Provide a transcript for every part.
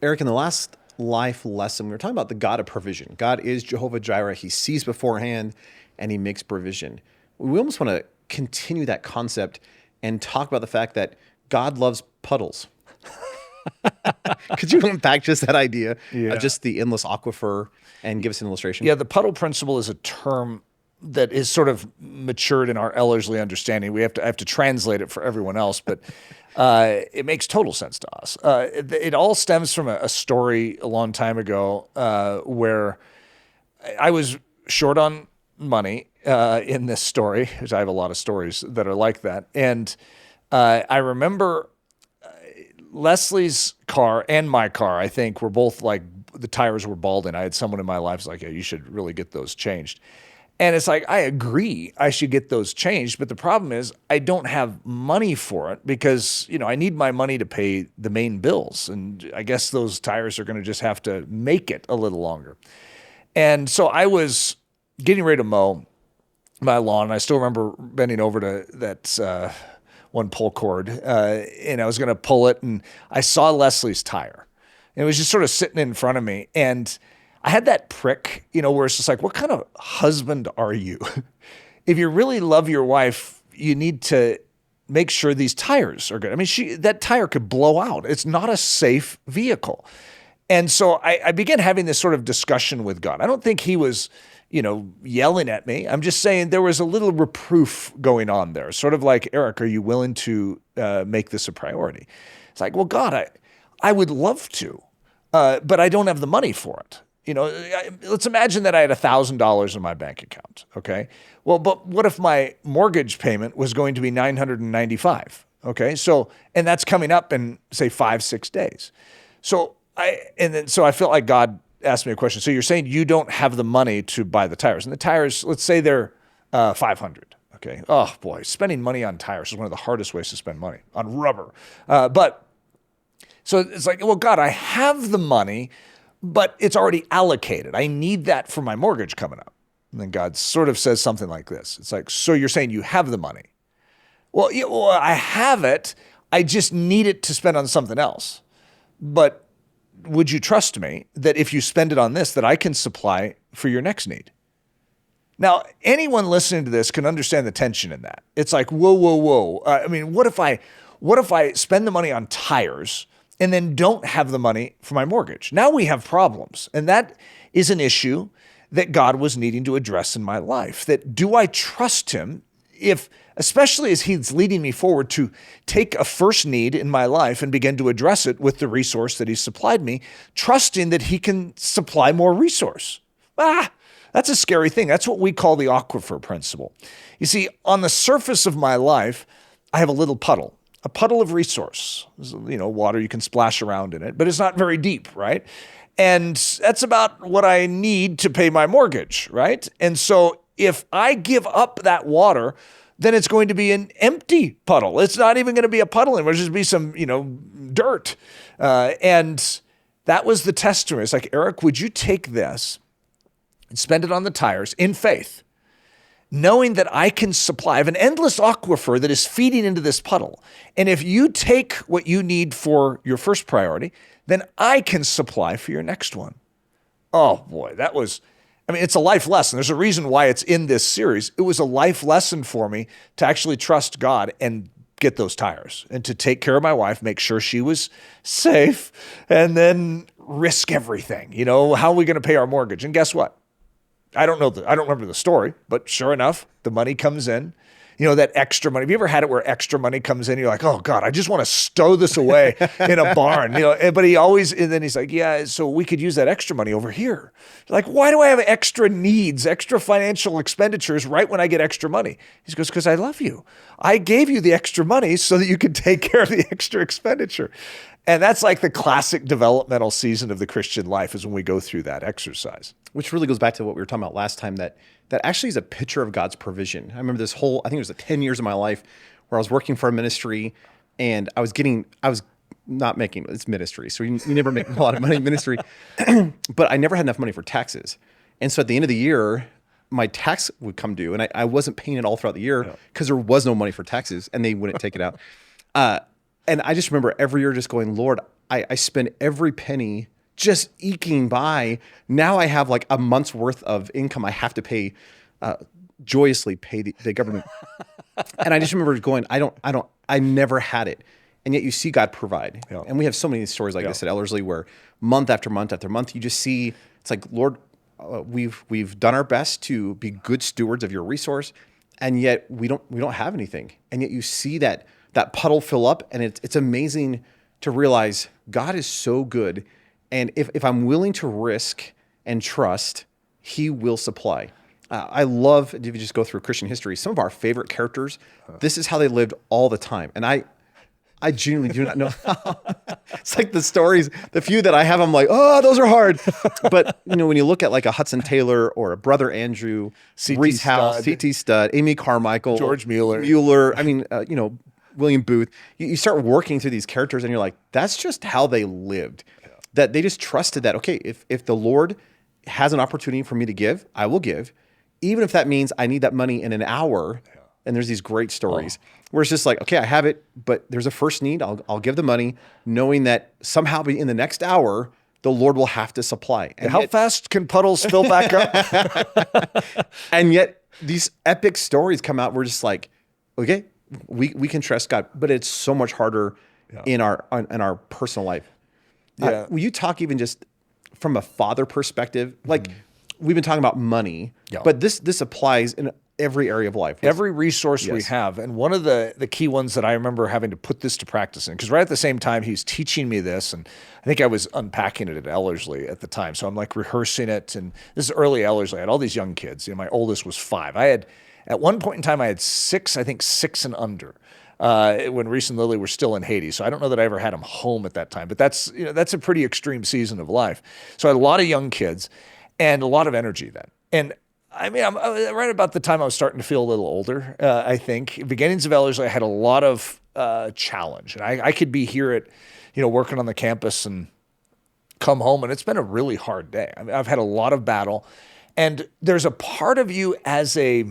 Eric, in the last life lesson, we were talking about the God of provision. God is Jehovah Jireh. He sees beforehand and he makes provision. We almost want to continue that concept and talk about the fact that God loves puddles. Could you unpack just that idea of just the endless aquifer and give us an illustration? Yeah, the puddle principle is a term that is sort of matured in our Ellerslie understanding. I have to translate it for everyone else, but it makes total sense to us. It all stems from a story a long time ago where I was short on money in this story, which I have a lot of stories that are like that. And I remember Leslie's car and my car, I think, were both like the tires were balding. I had someone in my life who's like, yeah, you should really get those changed. And it's like, I agree I should get those changed, but the problem is I don't have money for it because, I need my money to pay the main bills. And I guess those tires are going to just have to make it a little longer. And so I was getting ready to mow my lawn, and I still remember bending over to that one pull cord, and I was going to pull it, and I saw Leslie's tire. And it was just sort of sitting in front of me, and I had that prick, where it's just like, what kind of husband are you? If you really love your wife, you need to make sure these tires are good. I mean, that tire could blow out. It's not a safe vehicle. And so I began having this sort of discussion with God. I don't think he was, yelling at me. I'm just saying there was a little reproof going on there. Sort of like, Eric, are you willing to make this a priority? It's like, well, God, I would love to, but I don't have the money for it. Let's imagine that I had $1,000 in my bank account. Okay. Well, but what if my mortgage payment was going to be $995? Okay. So, and that's coming up in say 5-6 days. So I felt like God asked me a question. So you're saying you don't have the money to buy the tires, and the tires, let's say they're 500. Okay. Oh boy. Spending money on tires is one of the hardest ways to spend money on rubber. So it's like, well, God, I have the money, but it's already allocated. I need that for my mortgage coming up. And then God sort of says something like this. It's like, so you're saying you have the money? Well, I have it. I just need it to spend on something else. But would you trust me that if you spend it on this, that I can supply for your next need? Now, anyone listening to this can understand the tension in that. It's like, whoa. I mean, what if I spend the money on tires and then don't have the money for my mortgage? Now we have problems. And that is an issue that God was needing to address in my life. That do I trust him especially as he's leading me forward to take a first need in my life and begin to address it with the resource that he's supplied me, trusting that he can supply more resource. That's a scary thing. That's what we call the aquifer principle. You see, on the surface of my life, I have a little puddle. A puddle of resource, water you can splash around in it, but it's not very deep, right? And that's about what I need to pay my mortgage, right? And so if I give up that water, then it's going to be an empty puddle. It's not even going to be a puddle anymore. It'll just be some, dirt. And that was the test to me. It's like, Eric, would you take this and spend it on the tires in faith, knowing that I can supply, I have an endless aquifer that is feeding into this puddle. And if you take what you need for your first priority, then I can supply for your next one. Oh boy, it's a life lesson. There's a reason why it's in this series. It was a life lesson for me to actually trust God and get those tires and to take care of my wife, make sure she was safe, and then risk everything. How are we going to pay our mortgage? And guess what? I don't remember the story, but sure enough, the money comes in. That extra money. Have you ever had it where extra money comes in? You're like, oh God, I just want to stow this away in a barn. But and then he's like, yeah, so we could use that extra money over here. Like, why do I have extra needs, extra financial expenditures right when I get extra money? He goes, because I love you. I gave you the extra money so that you could take care of the extra expenditure. And that's like the classic developmental season of the Christian life is when we go through that exercise. Which really goes back to what we were talking about last time, that actually is a picture of God's provision. I remember I think it was 10 years of my life where I was working for a ministry and it's ministry. So you never make a lot of money in ministry, but I never had enough money for taxes. And so at the end of the year, my tax would come due and I wasn't paying it all throughout the year because there was no money for taxes and they wouldn't take it out. And I just remember every year just going, Lord, I spend every penny just eking by. Now I have like a month's worth of income I have to pay, joyously pay the government. And I just remember going, I never had it. And yet you see God provide. Yeah. And we have so many stories like this at Ellerslie where month after month after month, you just see, it's like, Lord, we've done our best to be good stewards of your resource, and yet we don't have anything. And yet you see that puddle fill up, and it's amazing to realize God is so good. And if I'm willing to risk and trust, he will supply. I love, if you just go through Christian history, some of our favorite characters, this is how they lived all the time. And I genuinely do not know how. It's like the stories, the few that I have, I'm like, oh, those are hard. But when you look at like a Hudson Taylor or a Brother Andrew, Reese House, C.T. Studd, Amy Carmichael, George Mueller. I mean, William Booth. You start working through these characters, and you're like, that's just how they lived. Yeah. That they just trusted that, okay, if the Lord has an opportunity for me to give, I will give, even if that means I need that money in an hour. Yeah. And there's these great stories where it's just like, okay, I have it, but there's a first need. I'll give the money, knowing that somehow in the next hour, the Lord will have to supply. And how fast can puddles fill back up? And yet these epic stories come out. We're just like, okay, we can trust God, but it's so much harder in our personal life. Yeah. Will you talk even just from a father perspective? Like we've been talking about money, but this applies in every area of life. Every resource we have. And one of the key ones that I remember having to put this to practice in, because right at the same time he's teaching me this, and I think I was unpacking it at Ellerslie at the time. So I'm like rehearsing it. And this is early Ellerslie. I had all these young kids. My oldest was 5. At one point in time, I had 6 and under. When Reese and Lily were still in Haiti. So I don't know that I ever had them home at that time, but that's a pretty extreme season of life. So I had a lot of young kids and a lot of energy then. And I mean, I'm right about the time I was starting to feel a little older, I think. Beginnings of Ellerslie, I had a lot of challenge. And I could be here at, working on the campus and come home, and it's been a really hard day. I mean, I've had a lot of battle. And there's a part of you as a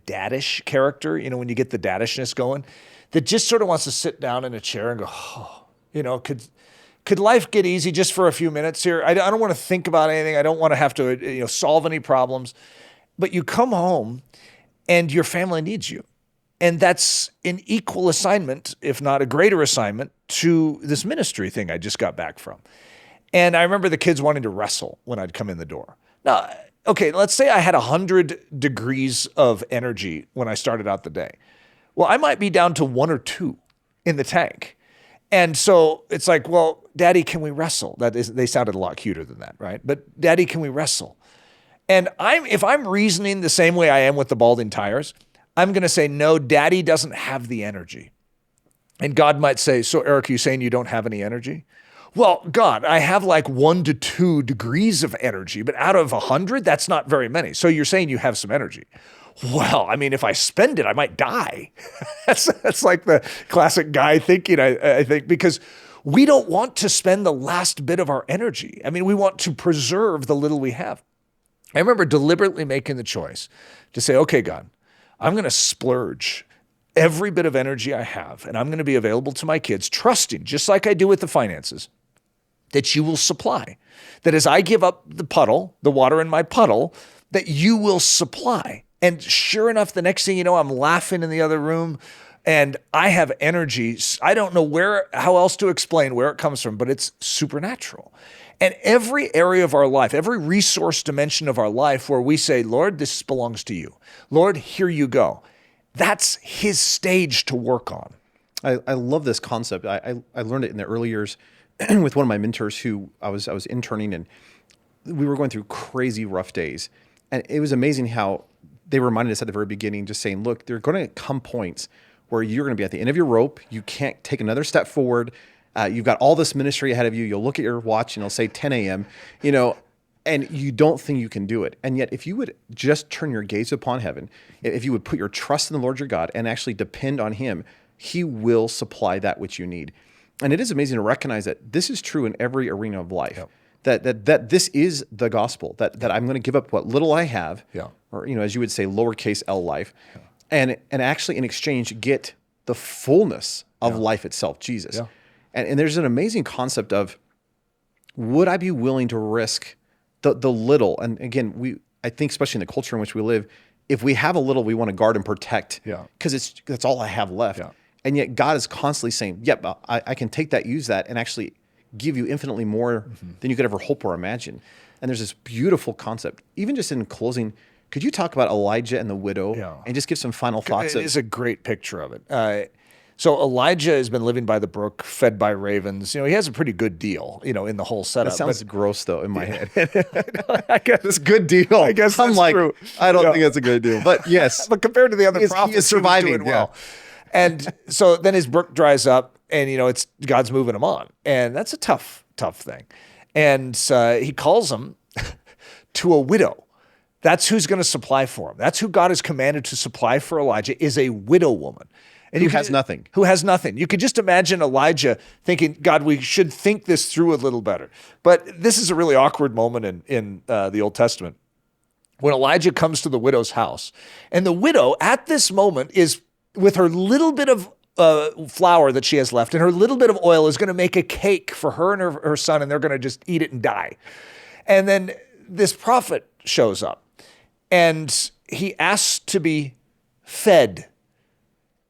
daddish character, when you get the daddishness going, that just sort of wants to sit down in a chair and go, could life get easy just for a few minutes here? I don't want to think about anything. I don't want to have to solve any problems. But you come home and your family needs you. And that's an equal assignment, if not a greater assignment, to this ministry thing I just got back from. And I remember the kids wanting to wrestle when I'd come in the door. Now, okay, let's say I had 100 degrees of energy when I started out the day. Well, I might be down to 1 or 2 in the tank. And so it's like, well, Daddy, can we wrestle? They sounded a lot cuter than that, right? But Daddy, can we wrestle? And if I'm reasoning the same way I am with the balding tires, I'm going to say, no, Daddy doesn't have the energy. And God might say, so Eric, you saying you don't have any energy? Well, God, I have like 1 to 2 degrees of energy, but out of 100, that's not very many. So you're saying you have some energy. Well, I mean, if I spend it, I might die. That's like the classic guy thinking, I think, because we don't want to spend the last bit of our energy. I mean, we want to preserve the little we have. I remember deliberately making the choice to say, okay, God, I'm going to splurge every bit of energy I have, and I'm going to be available to my kids, trusting, just like I do with the finances, that you will supply. That as I give up the water in my puddle, that you will supply. And sure enough, the next thing you know, I'm laughing in the other room and I have energy. I don't know how else to explain where it comes from, but it's supernatural. And every area of our life, every resource dimension of our life where we say, Lord, this belongs to you. Lord, here you go. That's his stage to work on. I love this concept. I learned it in the early years with one of my mentors who I was interning, and we were going through crazy rough days. And it was amazing how they reminded us at the very beginning, just saying, look, there are going to come points where you're going to be at the end of your rope. You can't take another step forward. You've got all this ministry ahead of you. You'll look at your watch and it'll say 10 a.m., and you don't think you can do it. And yet, if you would just turn your gaze upon heaven, if you would put your trust in the Lord your God and actually depend on him, he will supply that which you need. And it is amazing to recognize that this is true in every arena of life. Yep. That this is the gospel, that I'm going to give up what little I have, or as you would say, lowercase L life, and actually in exchange get the fullness of life itself, Jesus. Yeah. And there's an amazing concept of, would I be willing to risk the little? And again, I think especially in the culture in which we live, if we have a little, we want to guard and protect because that's all I have left. Yeah. And yet God is constantly saying, yep, I can take that, use that, and actually give you infinitely more than you could ever hope or imagine. And there's this beautiful concept. Even just in closing, could you talk about Elijah and the widow and just give some final thoughts? It is a great picture of it. So Elijah has been living by the brook, fed by ravens. He has a pretty good deal, in the whole setup. That sounds gross, though, in my head. I guess it's good deal. I guess that's true. I don't think that's a good deal. But yes. But compared to the other prophets, he is surviving doing well. And so then his brook dries up, and it's God's moving him on. And that's a tough thing. And he calls him to a widow. That's who's going to supply for him. That's who God has commanded to supply for Elijah, is a widow woman. And who has nothing. Who has nothing. You could just imagine Elijah thinking, God, we should think this through a little better. But this is a really awkward moment in the Old Testament when Elijah comes to the widow's house. And the widow at this moment is, with her little bit of flour that she has left and her little bit of oil, is going to make a cake for her and her son, and they're going to just eat it and die. And then this prophet shows up, and he asks to be fed.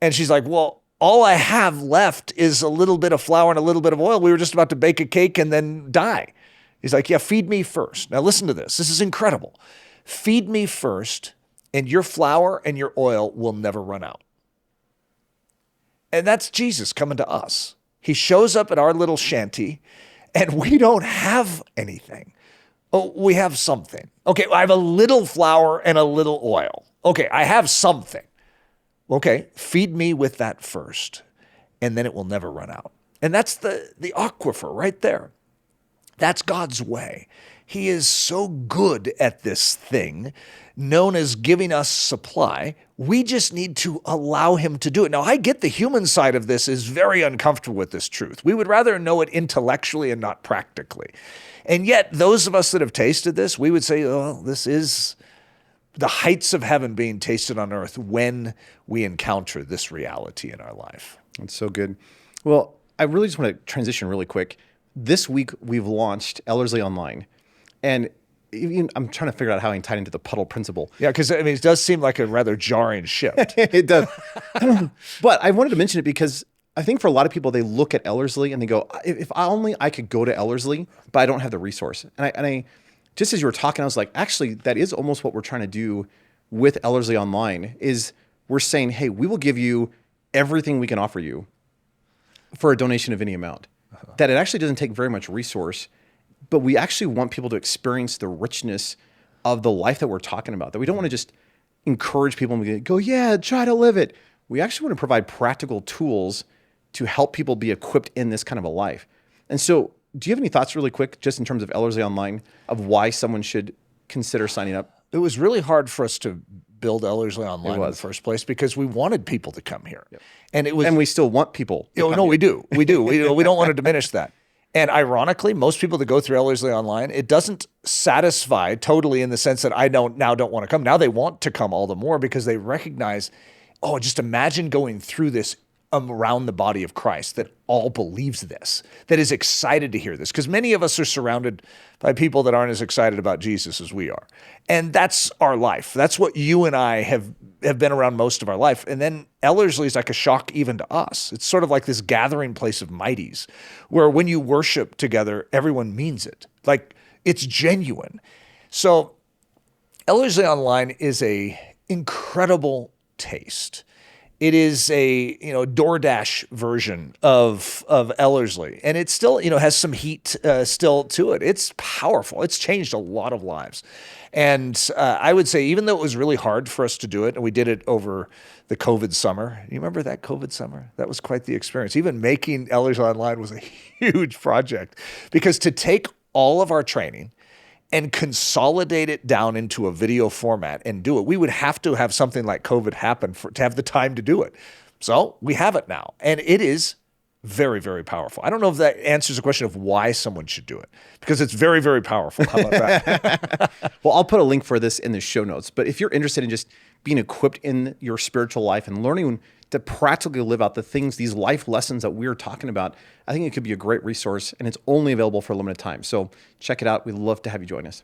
And she's like, well, all I have left is a little bit of flour and a little bit of oil. We were just about to bake a cake and then die. He's like, yeah, feed me first. Now listen to this. This is incredible. Feed me first, and your flour and your oil will never run out. And that's Jesus coming to us. He shows up at our little shanty, and we don't have anything. Oh, we have something. Okay, I have a little flour and a little oil. Okay, I have something. Okay, feed me with that first, and then it will never run out. And that's the aquifer right there. That's God's way. He is so good at this thing known as giving us supply. We just need to allow him to do it. Now, I get the human side of this is very uncomfortable with this truth. We would rather know it intellectually and not practically. And yet, those of us that have tasted this, we would say, oh, this is the heights of heaven being tasted on earth when we encounter this reality in our life. That's so good. Well, I really just want to transition really quick. This week, we've launched Ellerslie Online. And I'm trying to figure out how I can tie into the Puddle principle. Yeah, because it does seem like a rather jarring shift. It does. But I wanted to mention it because I think for a lot of people, they look at Ellerslie and they go, if only I could go to Ellerslie, but I don't have the resource. And I just as you were talking, I was like, actually, that is almost what we're trying to do with Ellerslie Online is we're saying, hey, we will give you everything we can offer you for a donation of any amount. That it actually doesn't take very much resource, but we actually want people to experience the richness of the life that we're talking about, that we don't want to just encourage people and we go, yeah, try to live it. We actually want to provide practical tools to help people be equipped in this kind of a life. And so do you have any thoughts really quick, just in terms of Ellerslie Online, of why someone should consider signing up? It was really hard for us to build Ellerslie Online in the first place because we wanted people to come here. Yep. And we still want people to come here. We do. We don't want to diminish that. And ironically, most people that go through Ellerslie Online, it doesn't satisfy totally in the sense that I don't want to come. Now they want to come all the more because they recognize, oh, just imagine going through this around the body of Christ that all believes this, that is excited to hear this. Because many of us are surrounded by people that aren't as excited about Jesus as we are. And that's our life. That's what you and I have been around most of our life. And then Ellerslie is like a shock even to us. It's sort of like this gathering place of mighties where when you worship together, everyone means it. Like it's genuine. So Ellerslie Online is a incredible taste. It is a DoorDash version of Ellerslie, and it still has some heat still to it. It's powerful. It's changed a lot of lives, and I would say even though it was really hard for us to do it, and we did it over the COVID summer. You remember that COVID summer? That was quite the experience. Even making Ellerslie Online was a huge project because to take all of our training and consolidate it down into a video format and do it, we would have to have something like COVID happen to have the time to do it. So we have it now, and it is very, very powerful. I don't know if that answers the question of why someone should do it, because it's very, very powerful. How about that? Well, I'll put a link for this in the show notes, but if you're interested in just being equipped in your spiritual life and learning to practically live out the things, these life lessons that we're talking about, I think it could be a great resource, and it's only available for a limited time. So check it out. We'd love to have you join us.